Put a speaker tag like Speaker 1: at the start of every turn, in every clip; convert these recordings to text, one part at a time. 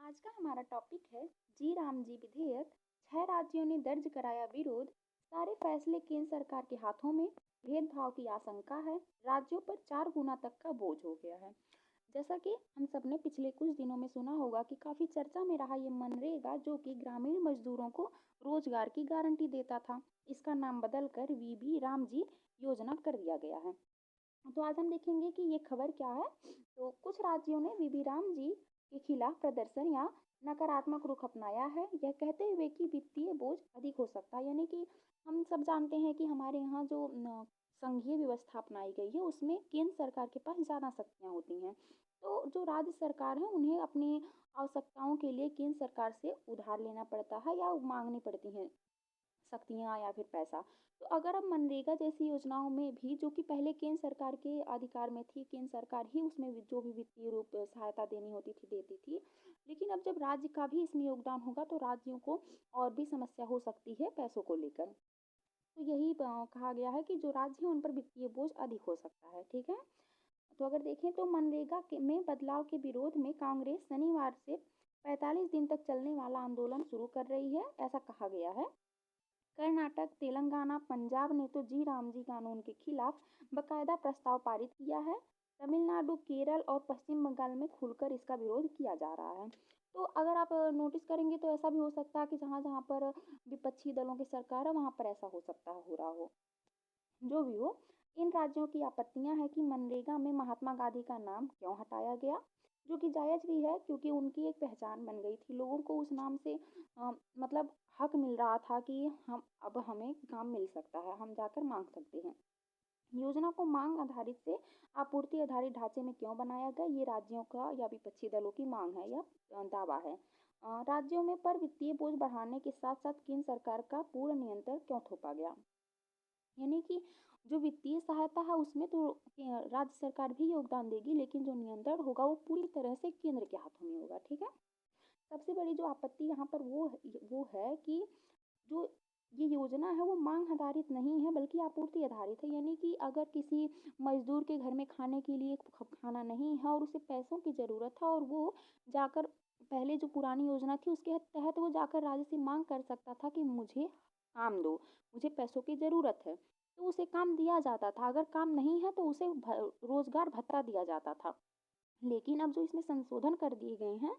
Speaker 1: आज का हमारा टॉपिक है जी राम जी विधेयक। 6 राज्यों ने दर्ज कराया विरोध। सारे फैसले केंद्र सरकार के हाथों में। भेदभाव की आशंका है। राज्यों पर 4 गुना तक का बोझ हो गया है। जैसा कि हम सबने पिछले कुछ दिनों में सुना होगा कि काफी चर्चा में रहा ये मनरेगा, जो कि ग्रामीण मजदूरों को रोजगार की गारंटी देता था। इसका नाम बदलकर वीबी राम जी योजना कर दिया गया है। तो आज हम देखेंगे कि ये खबर क्या है। तो कुछ राज्यों ने वीबी राम जी के खिलाफ प्रदर्शन या नकारात्मक रुख अपनाया है, यह कहते हुए कि वित्तीय बोझ अधिक हो सकता है। यानी कि हम सब जानते हैं कि हमारे यहाँ जो संघीय व्यवस्था अपनाई गई है उसमें केंद्र सरकार के पास ज़्यादा शक्तियाँ होती हैं। तो जो राज्य सरकार है उन्हें अपनी आवश्यकताओं के लिए केंद्र सरकार से उधार लेना पड़ता है या मांगनी पड़ती है शक्तियाँ या फिर पैसा। तो अगर अब मनरेगा जैसी योजनाओं में भी, जो कि पहले केंद्र सरकार के अधिकार में थी, केंद्र सरकार ही उसमें जो भी वित्तीय रूप सहायता देनी होती थी देती थी, लेकिन अब जब राज्य का भी इसमें योगदान होगा तो राज्यों को और भी समस्या हो सकती है पैसों को लेकर। तो यही कहा गया है कि जो राज्य है उन पर वित्तीय बोझ अधिक हो सकता है। ठीक है। तो अगर देखें तो मनरेगा में बदलाव के विरोध में कांग्रेस शनिवार से 45 दिन तक चलने वाला आंदोलन शुरू कर रही है, ऐसा कहा गया है। कर्नाटक, तेलंगाना, पंजाब ने तो जी राम जी कानून के खिलाफ बकायदा प्रस्ताव पारित किया है। तमिलनाडु, केरल और पश्चिम बंगाल में खुलकर इसका विरोध किया जा रहा है। तो अगर आप नोटिस करेंगे तो ऐसा भी हो सकता है कि जहाँ जहाँ पर विपक्षी दलों की सरकार है वहाँ पर ऐसा हो सकता है हो रहा हो। जो भी हो, इन राज्यों की आपत्तियां हैं कि मनरेगा में महात्मा गांधी का नाम क्यों हटाया गया, जो कि जायज भी है क्योंकि उनकी एक पहचान बन गई थी। लोगों को उस नाम से मतलब हक मिल रहा था कि हम अब हमें काम मिल सकता है, हम जाकर मांग सकते हैं। योजना को मांग आधारित से आपूर्ति आधारित ढांचे में क्यों बनाया गया, ये राज्यों का या विपक्षी दलों की मांग है या दावा है। राज्यों में पर वित्तीय बोझ बढ़ाने के साथ साथ केंद्र सरकार का पूर्ण नियंत्रण क्यों थोपा गया। यानी कि जो वित्तीय सहायता है उसमें तो राज्य सरकार भी योगदान देगी, लेकिन जो नियंत्रण होगा वो पूरी तरह से केंद्र के हाथों में होगा। ठीक है। सबसे बड़ी जो आपत्ति यहाँ पर वो है कि जो ये योजना है वो मांग आधारित नहीं है बल्कि आपूर्ति आधारित है। यानी कि अगर किसी मजदूर के घर में खाने के लिए खाना नहीं है और उसे पैसों की ज़रूरत है और वो जाकर पहले जो पुरानी योजना थी उसके तहत वो जाकर राज्य से मांग कर सकता था कि मुझे काम दो, मुझे पैसों की ज़रूरत है, तो उसे काम दिया जाता था। अगर काम नहीं है तो उसे रोजगार भत्ता दिया जाता था। लेकिन अब जो इसमें संशोधन कर दिए गए हैं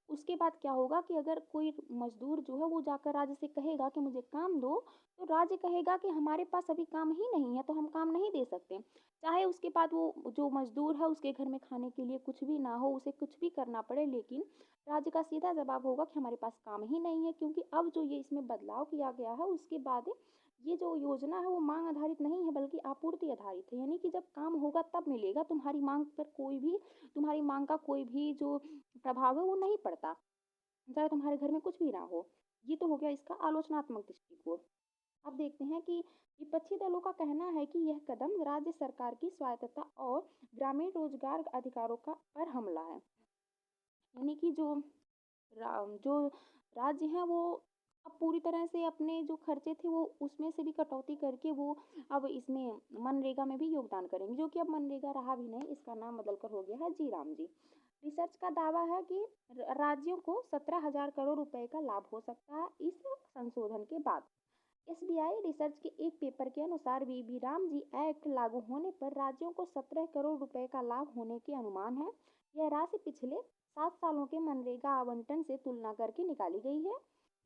Speaker 1: उसके बाद क्या होगा कि अगर कोई मजदूर जो है वो जाकर राज्य से कहेगा कि मुझे काम दो, तो राज्य कहेगा कि हमारे पास अभी काम ही नहीं है तो हम काम नहीं दे सकते। चाहे उसके बाद वो जो मजदूर है उसके घर में खाने के लिए कुछ भी ना हो, उसे कुछ भी करना पड़े, लेकिन राज्य का सीधा जवाब होगा कि हमारे पास काम ही नहीं है। क्योंकि अब जो ये इसमें बदलाव किया गया है उसके बाद ये जो योजना है वो मांग आधारित नहीं है बल्कि आपूर्ति आधारित है। यानी कि जब काम होगा तब मिलेगा, तुम्हारी मांग पर कोई भी, तुम्हारी मांग का कोई भी जो प्रभाव है वो नहीं पड़ता, चाहे तुम्हारे घर में कुछ भी ना हो। ये तो हो गया इसका आलोचनात्मक दृष्टिकोण। अब देखते हैं कि विपक्षी दलों का कहना है कि यह कदम राज्य सरकार की स्वायत्तता और ग्रामीण रोजगार अधिकारों का पर हमला है। यानी कि जो राज्य हैं वो अब पूरी तरह से अपने जो खर्चे थे वो उसमें से भी कटौती करके वो अब इसमें मनरेगा में भी योगदान करेंगे, जो कि अब मनरेगा रहा भी नहीं, इसका नाम बदलकर हो गया है जी राम जी। रिसर्च का दावा है कि राज्यों को 17,000 करोड़ रुपए का लाभ हो सकता है इस संशोधन के बाद। एसबीआई रिसर्च के एक पेपर के अनुसार बीबी राम जी एक्ट लागू होने पर राज्यों को 17 करोड़ रुपए का लाभ होने के अनुमान है। यह राशि पिछले 7 सालों के मनरेगा आवंटन से तुलना करके निकाली गई है।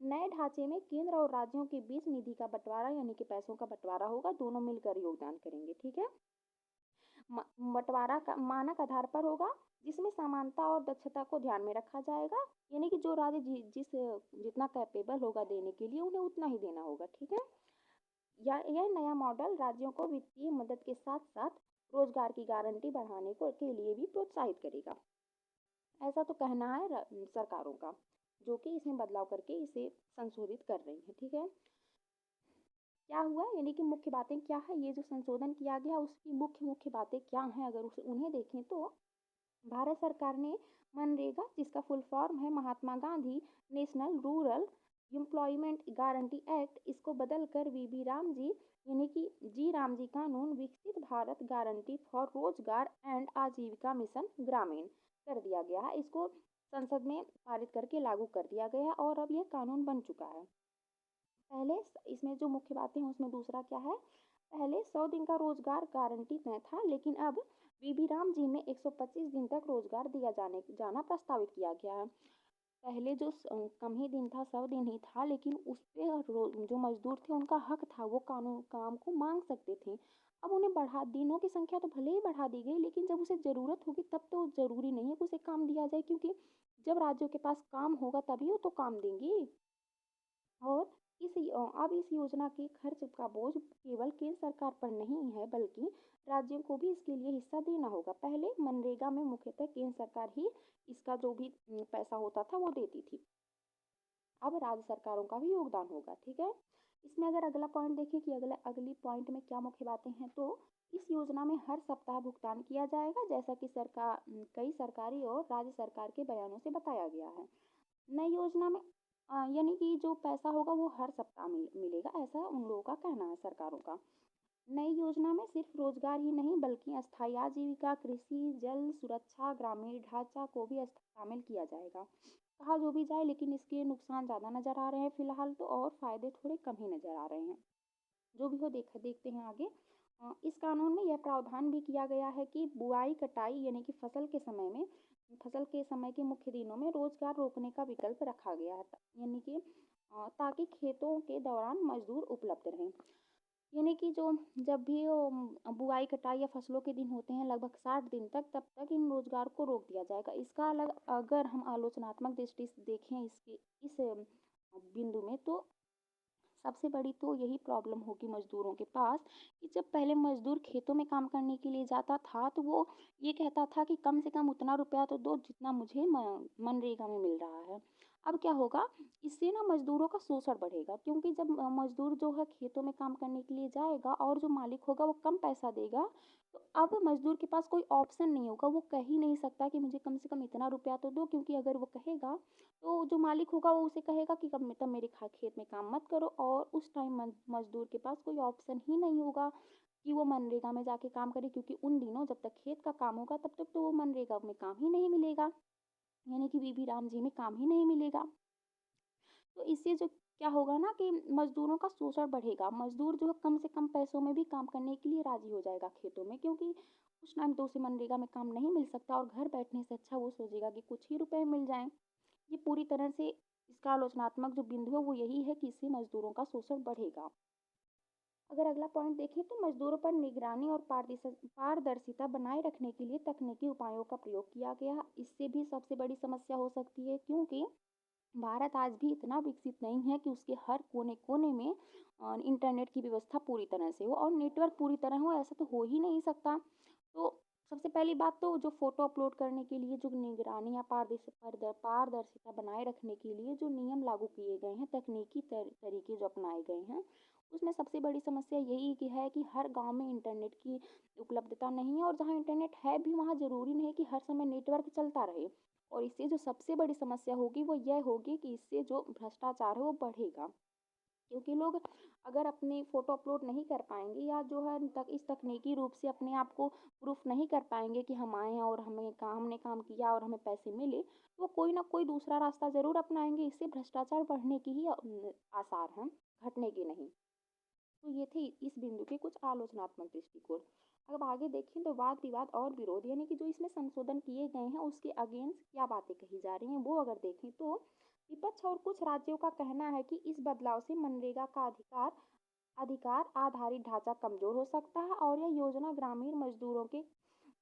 Speaker 1: नए ढांचे में केंद्र और राज्यों के बीच निधि का बंटवारा यानी कि पैसों का बंटवारा होगा, दोनों मिलकर योगदान करेंगे। ठीक है। बंटवारा का मानक आधार पर होगा जिसमें समानता और दक्षता को ध्यान में रखा जाएगा। यानी कि जो राज्य जिस जितना कैपेबल होगा देने के लिए उन्हें उतना ही देना होगा। ठीक है। यह नया मॉडल राज्यों को वित्तीय मदद के साथ साथ रोजगार की गारंटी बढ़ाने को के लिए भी प्रोत्साहित करेगा, ऐसा तो कहना है सरकारों का, जो कि इसमें बदलाव करके इसे संशोधित कर रही है। ठीक है। क्या हुआ, यानी कि मुख्य बातें क्या है, ये जो संशोधन किया गया उसकी मुख्य मुख्य बातें क्या हैं, अगर उन्हें देखें तो भारत सरकार ने मनरेगा, जिसका फुल फॉर्म है Mahatma Gandhi national rural employment guarantee act, इसको बदलकर वीबी राम जी यानी कि जी राम जी कानून विकसित भारत गारंटी फॉर रोजगार एंड आजीविका मिशन ग्रामीण कर दिया गया है। इसको संसद में पारित करके लागू कर दिया गया है और अब यह कानून बन चुका है। पहले इसमें जो मुख्य बातें हैं उसमें दूसरा क्या है, पहले 100 दिन का रोजगार गारंटी तय था, लेकिन अब बीबी राम जी में 125 दिन तक रोजगार दिया जाना प्रस्तावित किया गया है। पहले जो कम ही दिन था, 100 दिन ही था, लेकिन उस पे जो मजदूर थे उनका हक था, वो कानून काम को मांग सकते थे। अब उन्हें बढ़ा दिनों की संख्या तो भले ही बढ़ा दी गई, लेकिन जब उसे ज़रूरत होगी तब तो ज़रूरी नहीं है कि उसे काम दिया जाए, क्योंकि जब राज्यों के पास काम होगा तभी वो तो काम देंगी। और अब इस योजना के खर्च का बोझ केवल केंद्र सरकार पर नहीं है, बल्कि राज्यों को भी इसके लिए हिस्सा देना होगा। पहले मनरेगा में मुख्यतः केंद्र सरकार ही इसका जो भी पैसा होता था वो देती थी। अब राज्य सरकारों का भी योगदान होगा, ठीक है। इसमें अगर अगला पॉइंट देखें कि अगली पॉइंट में क्या मुख्य बातें हैं, तो इस योजना में हर सप्ताह भुगतान किया जाएगा, जैसा कि कई सरकारी और राज्य सरकार के बयानों से बताया गया है। नई योजना में यानी कि जो पैसा होगा वो हर सप्ताह मिलेगा, ऐसा उन लोगों का कहना है, सरकारों का। नई योजना में सिर्फ रोजगार ही नहीं, बल्कि अस्थायी आजीविका, कृषि, जल सुरक्षा, ग्रामीण ढांचा को भी शामिल किया जाएगा। कहा जो भी जाए, लेकिन इसके नुकसान ज़्यादा नजर आ रहे हैं फिलहाल तो, और फायदे थोड़े कम ही नजर आ रहे हैं। जो भी हो देखते हैं आगे। इस कानून में यह प्रावधान भी किया गया है कि बुआई कटाई यानी कि फसल के समय के मुख्य दिनों में रोजगार रोकने का विकल्प रखा गया है, यानी कि ताकि खेतों के दौरान मजदूर उपलब्ध रहें। यानी कि जो जब भी बुआई कटाई या फसलों के दिन होते हैं लगभग 60 दिन तक, तब तक इन रोजगार को रोक दिया जाएगा। इसका अलग अगर हम आलोचनात्मक दृष्टि से देखें इसके इस बिंदु में, तो सबसे बड़ी तो यही प्रॉब्लम होगी मजदूरों के पास कि जब पहले मजदूर खेतों में काम करने के लिए जाता था तो वो ये कहता था कि कम से कम उतना रुपया तो दो जितना मुझे मनरेगा में मिल रहा है। अब क्या होगा, इससे ना मजदूरों का शोषण बढ़ेगा, क्योंकि जब मजदूर जो है खेतों में काम करने के लिए जाएगा और जो मालिक होगा वो कम पैसा देगा, तो अब मजदूर के पास कोई ऑप्शन नहीं होगा, वो कह ही नहीं सकता कि मुझे कम से कम इतना रुपया तो दो, क्योंकि अगर वो कहेगा तो जो मालिक होगा वो उसे कहेगा कि कब तब मेरे खेत में काम मत करो, और उस टाइम मजदूर के पास कोई ऑप्शन ही नहीं होगा कि वो मनरेगा में जाके काम करे, क्योंकि उन दिनों जब तक खेत का काम होगा तब तक तो वो मनरेगा में काम ही नहीं मिलेगा, यानी कि बीबी राम जी में काम ही नहीं मिलेगा। तो इससे जो क्या होगा ना कि मजदूरों का शोषण बढ़ेगा, मजदूर जो है कम से कम पैसों में भी काम करने के लिए राजी हो जाएगा खेतों में, क्योंकि उस टाइम तो उसे मनरेगा में काम नहीं मिल सकता, और घर बैठने से अच्छा वो सोचेगा कि कुछ ही रुपए मिल जाएं। ये पूरी तरह से इसका आलोचनात्मक जो बिंदु है वो यही है कि इससे मजदूरों का शोषण बढ़ेगा। अगर अगला पॉइंट देखें तो मजदूरों पर निगरानी और पारदर्शिता बनाए रखने के लिए तकनीकी उपायों का प्रयोग किया गया। इससे भी सबसे बड़ी समस्या हो सकती है, क्योंकि भारत आज भी इतना विकसित नहीं है कि उसके हर कोने कोने में इंटरनेट की व्यवस्था पूरी तरह से हो और नेटवर्क पूरी तरह हो, ऐसा तो हो ही नहीं सकता। तो सबसे पहली बात तो जो फोटो अपलोड करने के लिए जो निगरानी या पारदर्शिता बनाए रखने के लिए जो नियम लागू किए गए हैं, तकनीकी तरीके जो अपनाए गए हैं, उसमें सबसे बड़ी समस्या यही कि है कि हर गांव में इंटरनेट की उपलब्धता नहीं है, और जहां इंटरनेट है भी वहां ज़रूरी नहीं है कि हर समय नेटवर्क चलता रहे। और इससे जो सबसे बड़ी समस्या होगी वो यह होगी कि इससे जो भ्रष्टाचार है वो बढ़ेगा, क्योंकि लोग अगर अपनी फ़ोटो अपलोड नहीं कर पाएंगे या जो है इस तकनीकी रूप से अपने आप को प्रूफ नहीं कर पाएंगे कि हम आए हैं और हमने काम किया और हमें पैसे मिले, तो कोई ना कोई दूसरा रास्ता ज़रूर अपनाएंगे। इससे भ्रष्टाचार बढ़ने की ही आसार हैं, घटने के नहीं। तो ये थे इस बिंदु के कुछ आलोचनात्मक दृष्टिकोण। अब आगे देखें तो वाद विवाद और विरोध, यानी कि जो इसमें संशोधन किए गए हैं उसके अगेंस्ट क्या बातें कही जा रही हैं, वो अगर देखें तो विपक्ष और कुछ राज्यों का कहना है कि इस बदलाव से मनरेगा का अधिकार आधारित ढांचा कमजोर हो सकता है, और यह योजना ग्रामीण मजदूरों के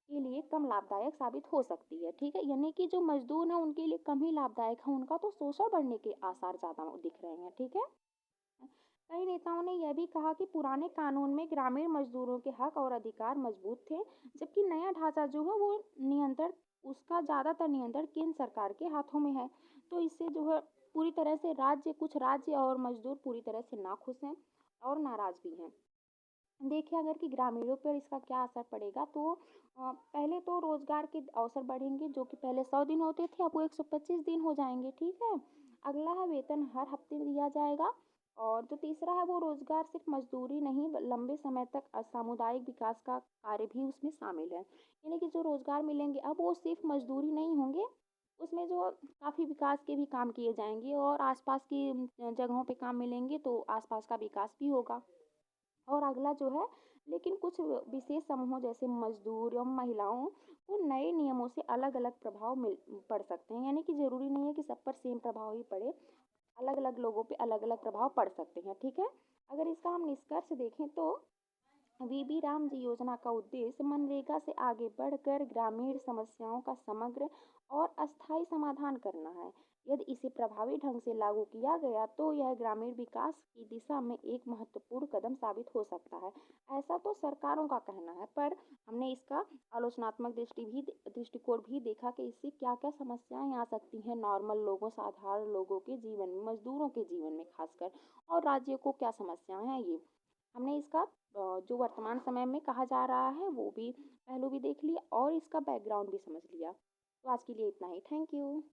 Speaker 1: लिए कम लाभदायक साबित हो सकती है, ठीक है। यानी कि जो मजदूर हैं उनके लिए कम ही लाभदायक है, उनका तो शोषण बढ़ने के आसार ज्यादा दिख रहे हैं, ठीक है। कई नेताओं ने यह भी कहा कि पुराने कानून में ग्रामीण मजदूरों के हक और अधिकार मजबूत थे, जबकि नया ढांचा जो है वो नियंत्रण उसका ज़्यादातर नियंत्रण केंद्र सरकार के हाथों में है। तो इससे जो है पूरी तरह से कुछ राज्य और मजदूर पूरी तरह से नाखुश हैं और नाराज भी हैं। देखिए अगर कि ग्रामीणों पर इसका क्या असर पड़ेगा, तो पहले तो रोजगार के अवसर बढ़ेंगे, जो कि पहले 100 दिन होते थे अब वो 125 दिन हो जाएंगे, ठीक है। अगला है वेतन हर हफ्ते दिया जाएगा, और जो तीसरा है वो रोजगार सिर्फ मजदूरी नहीं लंबे समय तक सामुदायिक विकास का कार्य भी उसमें शामिल है। यानी कि जो रोजगार मिलेंगे अब वो सिर्फ मजदूरी नहीं होंगे, उसमें जो काफ़ी विकास के भी काम किए जाएंगे और आसपास की जगहों पे काम मिलेंगे तो आसपास का विकास भी होगा। और अगला जो है, लेकिन कुछ विशेष समूहों जैसे मजदूर एवं महिलाओं को नए नियमों से अलग अलग प्रभाव मिल पड़ सकते हैं, यानी कि जरूरी नहीं है कि सब पर सेम प्रभाव ही पड़े, अलग अलग लोगों पे अलग अलग प्रभाव पड़ सकते हैं। ठीक है, अगर इसका हम निष्कर्ष देखें तो वीबी राम जी योजना का उद्देश्य मनरेगा से आगे बढ़कर ग्रामीण समस्याओं का समग्र और अस्थायी समाधान करना है। यदि इसे प्रभावी ढंग से लागू किया गया तो यह ग्रामीण विकास की दिशा में एक महत्वपूर्ण कदम साबित हो सकता है। ऐसा तो सरकारों का कहना है, पर हमने इसका आलोचनात्मक दृष्टिकोण भी देखा कि इससे क्या क्या समस्याएं आ सकती हैं नॉर्मल लोगों, साधारण लोगों के जीवन में, मजदूरों के जीवन में खासकर, और राज्यों को क्या समस्याएं हैं ये हमने इसका जो वर्तमान समय में कहा जा रहा है वो भी पहलू भी देख लिया और इसका बैकग्राउंड भी समझ लिया। तो आज के लिए इतना ही। Thank you.